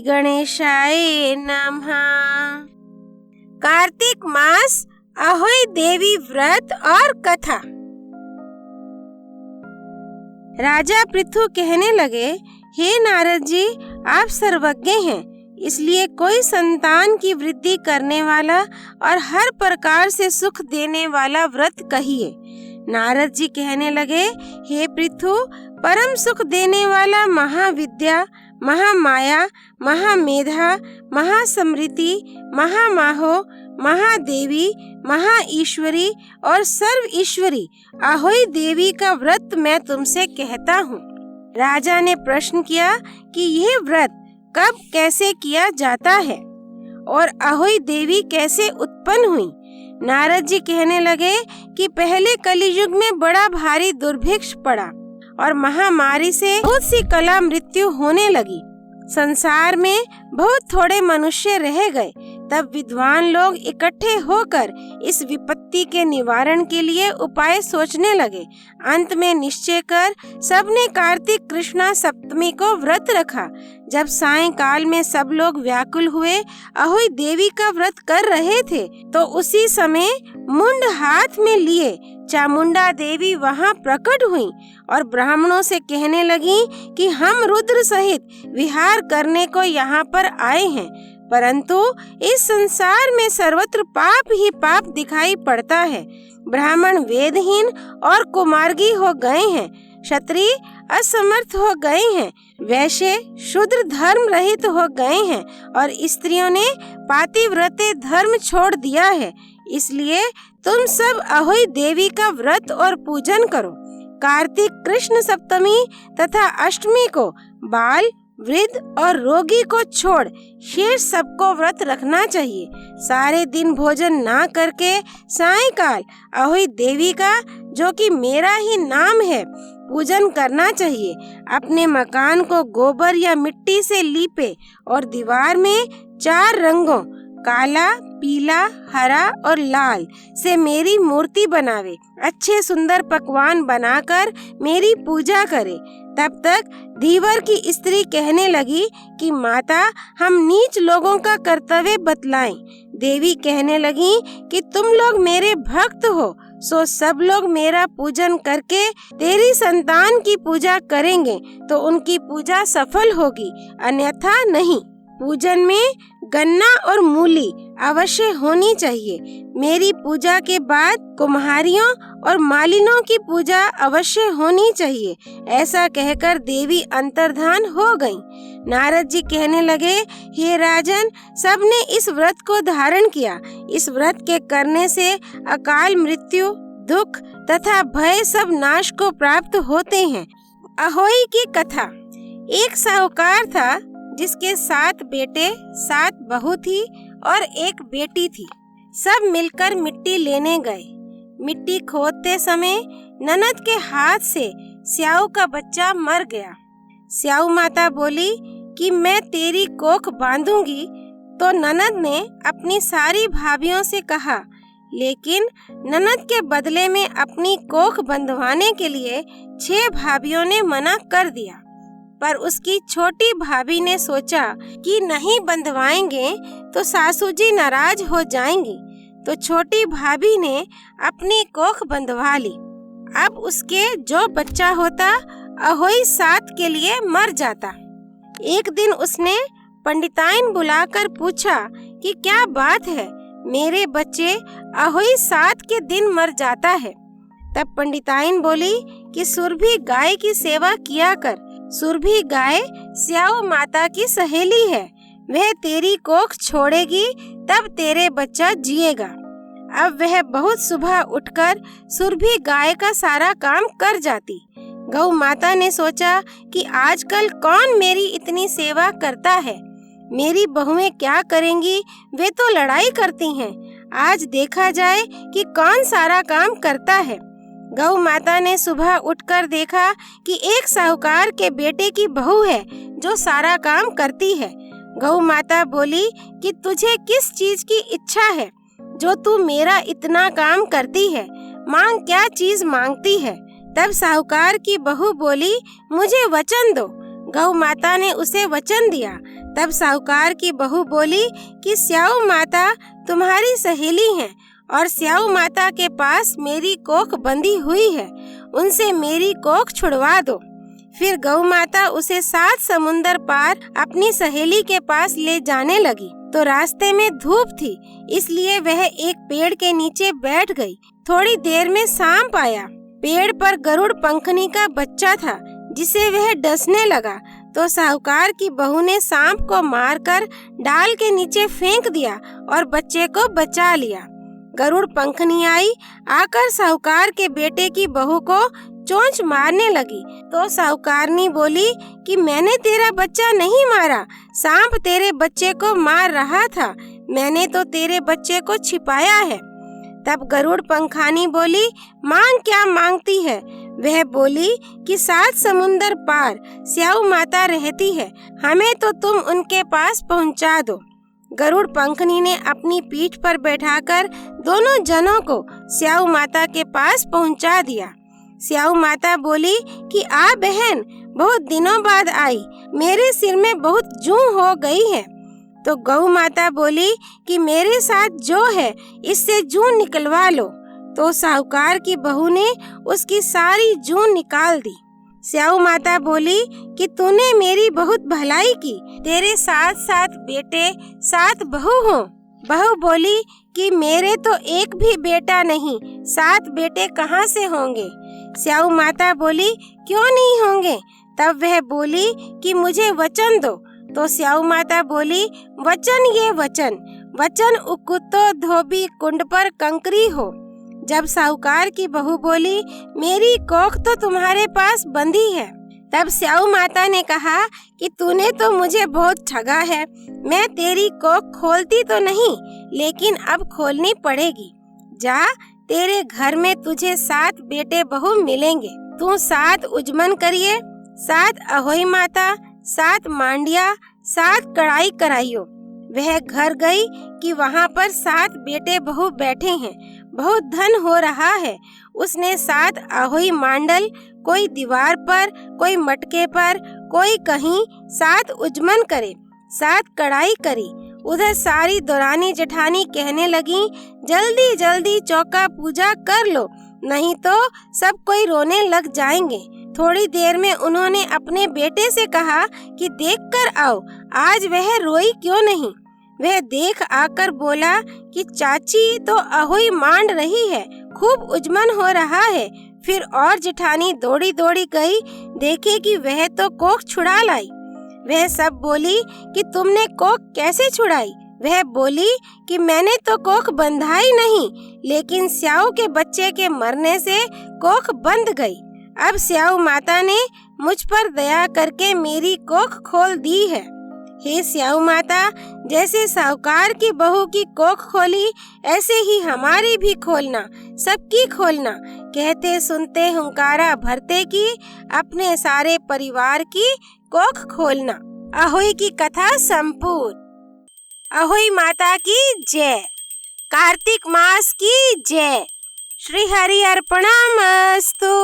गणेशाय नमः। कार्तिक मास अहोई देवी व्रत और कथा। राजा पृथु कहने लगे, हे नारद जी, आप सर्वज्ञ हैं, इसलिए कोई संतान की वृद्धि करने वाला और हर प्रकार से सुख देने वाला व्रत कहिए। नारद जी कहने लगे, हे पृथु, परम सुख देने वाला महाविद्या, महामाया, महामेधा, महासमृति, महामाहो, महादेवी, महाईश्वरी और सर्व ईश्वरी अहोई देवी का व्रत मैं तुमसे कहता हूँ। राजा ने प्रश्न किया कि यह व्रत कब कैसे किया जाता है और अहोई देवी कैसे उत्पन्न हुई। नारद जी कहने लगे कि पहले कलियुग में बड़ा भारी दुर्भिक्ष पड़ा और महामारी से बहुत सी कला मृत्यु होने लगी। संसार में बहुत थोड़े मनुष्य रह गए। तब विद्वान लोग इकट्ठे होकर इस विपत्ति के निवारण के लिए उपाय सोचने लगे। अंत में निश्चय कर सबने कार्तिक कृष्णा सप्तमी को व्रत रखा। जब सायंकाल में सब लोग व्याकुल हुए अहोई देवी का व्रत कर रहे थे, तो उसी समय मुंड हाथ में लिए चामुंडा देवी वहां प्रकट हुई और ब्राह्मणों से कहने लगी कि हम रुद्र सहित विहार करने को यहाँ पर आए हैं, परंतु इस संसार में सर्वत्र पाप ही पाप दिखाई पड़ता है। ब्राह्मण वेदहीन और कुमार्गी हो गए हैं, क्षत्रिय असमर्थ हो गए हैं, वैश्य शूद्र धर्म रहित हो गए हैं और स्त्रियों ने पातिव्रते धर्म छोड़ दिया है। इसलिए तुम सब अहोई देवी का व्रत और पूजन करो। कार्तिक कृष्ण सप्तमी तथा अष्टमी को बाल, वृद्ध और रोगी को छोड़ शेष सबको व्रत रखना चाहिए। सारे दिन भोजन ना करके सायंकाल अहोई देवी का, जो कि मेरा ही नाम है, पूजन करना चाहिए। अपने मकान को गोबर या मिट्टी से लीपे और दीवार में 4 रंगों काला, पीला, हरा और लाल से मेरी मूर्ति बनावे। अच्छे सुंदर पकवान बनाकर मेरी पूजा करे। तब तक धीवर की स्त्री कहने लगी कि माता, हम नीच लोगों का कर्तव्य बतलाएं। देवी कहने लगी कि तुम लोग मेरे भक्त हो, सो सब लोग मेरा पूजन करके तेरी संतान की पूजा करेंगे तो उनकी पूजा सफल होगी, अन्यथा नहीं। पूजन में गन्ना और मूली अवश्य होनी चाहिए। मेरी पूजा के बाद कुम्हारियों और मालिनों की पूजा अवश्य होनी चाहिए। ऐसा कहकर देवी अंतर्धान हो गईं। नारद जी कहने लगे, हे राजन, सबने इस व्रत को धारण किया। इस व्रत के करने से अकाल मृत्यु, दुख तथा भय सब नाश को प्राप्त होते हैं। अहोई की कथा। एक साहूकार था जिसके 7 बेटे, 7 बहू थी और 1 बेटी थी। सब मिलकर मिट्टी लेने गए। मिट्टी खोदते समय ननद के हाथ से स्याऊ का बच्चा मर गया। स्याऊ माता बोली कि मैं तेरी कोख बांधूंगी, तो ननद ने अपनी सारी भाभियों से कहा, लेकिन ननद के बदले में अपनी कोख बंधवाने के लिए 6 भाभियों ने मना कर दिया। पर उसकी छोटी भाभी ने सोचा कि नहीं बंधवाएंगे तो सासू जी नाराज हो जाएंगी, तो छोटी भाभी ने अपनी कोख बंधवा ली। अब उसके जो बच्चा होता अहोई 7 के लिए मर जाता। एक दिन उसने पंडिताइन बुलाकर पूछा कि क्या बात है, मेरे बच्चे अहोई 7 के दिन मर जाता है। तब पंडिताइन बोली कि सुरभि गाय की सेवा किया कर। सुरभि गाय स्याऊ माता की सहेली है, वह तेरी कोख छोड़ेगी तब तेरे बच्चा जिएगा। अब वह बहुत सुबह उठकर सुरभि गाय का सारा काम कर जाती। गौ माता ने सोचा कि आजकल कौन मेरी इतनी सेवा करता है, मेरी बहुएं क्या करेंगी, वे तो लड़ाई करती हैं। आज देखा जाए कि कौन सारा काम करता है। गौ माता ने सुबह उठकर देखा कि एक साहूकार के बेटे की बहू है जो सारा काम करती है। गौ माता बोली कि तुझे किस चीज की इच्छा है जो तू मेरा इतना काम करती है, मांग, क्या चीज मांगती है। तब साहूकार की बहू बोली, मुझे वचन दो। गौ माता ने उसे वचन दिया। तब साहूकार की बहू बोली कि स्याऊ माता तुम्हारी सहेली है और स्याऊ माता के पास मेरी कोख बंधी हुई है, उनसे मेरी कोख छुड़वा दो। फिर गौ माता उसे 7 समुंदर पार अपनी सहेली के पास ले जाने लगी। तो रास्ते में धूप थी, इसलिए वह एक पेड़ के नीचे बैठ गई। थोड़ी देर में सांप आया। पेड़ पर गरुड़ पंखनी का बच्चा था, जिसे वह डसने लगा। तो साहूकार की बहू ने सांप को मारकर डाल के नीचे फेंक दिया और बच्चे को बचा लिया। गरुड़ पंखनी आई, आकर साहूकार के बेटे की बहू को चोंच मारने लगी। तो साहूकारनी बोली कि मैंने तेरा बच्चा नहीं मारा, सांप तेरे बच्चे को मार रहा था, मैंने तो तेरे बच्चे को छिपाया है। तब गरुड़ पंखानी बोली, मांग क्या मांगती है? वह बोली कि 7 समुंदर पार स्याऊ माता रहती है, हमें तो तुम उनके पास पहुंचा दो। गरुड़ पंखनी ने अपनी पीठ पर बैठाकर दोनों जनों को स्याऊ माता के पास पहुंचा दिया। स्याऊ माता बोली कि आ बहन, बहुत दिनों बाद आई, मेरे सिर में बहुत जूं हो गई है। तो गौ माता बोली कि मेरे साथ जो है इससे जूं निकलवा लो। तो साहूकार की बहू ने उसकी सारी जूं निकाल दी। स्याऊ माता बोली कि तूने मेरी बहुत भलाई की, तेरे 7 बेटे 7 बहू हो। बहू बोली कि मेरे तो एक भी बेटा नहीं, 7 बेटे कहाँ से होंगे? स्याऊ माता बोली क्यों नहीं होंगे? तब वह बोली कि मुझे वचन दो। तो स्याऊ माता बोली, वचन ये वचन, वचन उकुतो धोबी कुंड पर कंकरी हो। जब साहूकार की बहू बोली, मेरी कोख तो तुम्हारे पास बंधी है। तब स्याऊ माता ने कहा कि तूने तो मुझे बहुत ठगा है, मैं तेरी कोख खोलती तो नहीं, लेकिन अब खोलनी पड़ेगी। जा, तेरे घर में तुझे 7 बेटे बहू मिलेंगे। तू 7 उजमन करिए, 7 अहोई माता, 7 मांडिया, 7 कढ़ाई कराइयो। वह घर गई कि वहाँ पर 7 बेटे बहू बैठे हैं, बहुत धन हो रहा है। उसने 7 अहोई मांडल, कोई दीवार पर, कोई मटके पर, कोई कहीं, 7 उजमन करे, 7 कढ़ाई करी। उधर सारी दौरानी जेठानी कहने लगी, जल्दी जल्दी चौका पूजा कर लो, नहीं तो सब कोई रोने लग जाएंगे। थोड़ी देर में उन्होंने अपने बेटे से कहा कि देख कर आओ, आज वह रोई क्यों नहीं। वह देख आकर बोला कि चाची तो अहोई मांड रही है, खूब उजमन हो रहा है। फिर और जेठानी दौड़ी दौड़ी गई, देखे कि वह तो कोख छुड़ा लाई। वह सब बोली कि तुमने कोख कैसे छुड़ाई? वह बोली कि मैंने तो कोख बंधाई नहीं, लेकिन स्याऊ के बच्चे के मरने से कोख बंध गई। अब स्याऊ माता ने मुझ पर दया करके मेरी कोख खोल दी है। हे स्याऊ माता, जैसे साहूकार की बहू की कोख खोली, ऐसे ही हमारी भी खोलना, सबकी खोलना। कहते सुनते हुंकारा भरते की, अपने सारे परिवार की कोख खोलना। अहोई की कथा संपूर्ण। अहोई माता की जय। कार्तिक मास की जय। श्री हरि अर्पणमस्तु।